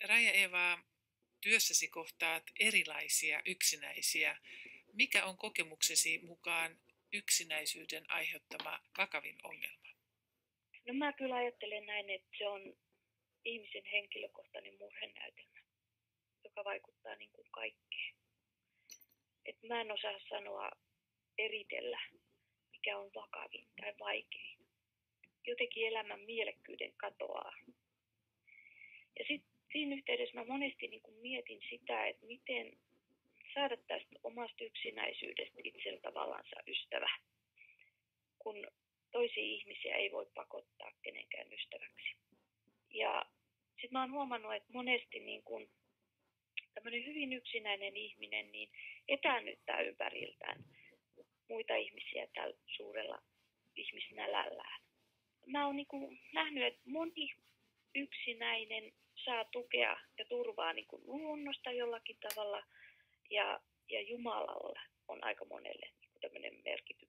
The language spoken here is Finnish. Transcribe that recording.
Raija-Eeva, työssäsi kohtaat erilaisia yksinäisiä. Mikä on kokemuksesi mukaan yksinäisyyden aiheuttama vakavin ongelma? No mä kyllä ajattelen näin, että se on ihmisen henkilökohtainen murhenäytelmä, joka vaikuttaa niin kuin kaikkeen. Et mä en osaa sanoa eritellä, mikä on vakavin tai vaikein. Jotenkin elämän mielekkyyden katoaa. Ja sitten siinä yhteydessä mä monesti niin kuin mietin sitä, että miten saada tästä omasta yksinäisyydestä itsellä tavallansa ystävä, kun toisia ihmisiä ei voi pakottaa kenenkään ystäväksi. Ja sitten mä oon huomannut, että monesti niin kun tämmöinen hyvin yksinäinen ihminen niin etäännyttää ympäriltään muita ihmisiä tällä suurella ihmisnälällään. Mä oon niin kun nähnyt, että moni yksinäinen saa tukea ja turvaa niin kun luonnosta jollakin tavalla ja Jumalalla on aika monelle niin kun tämmöinen merkitys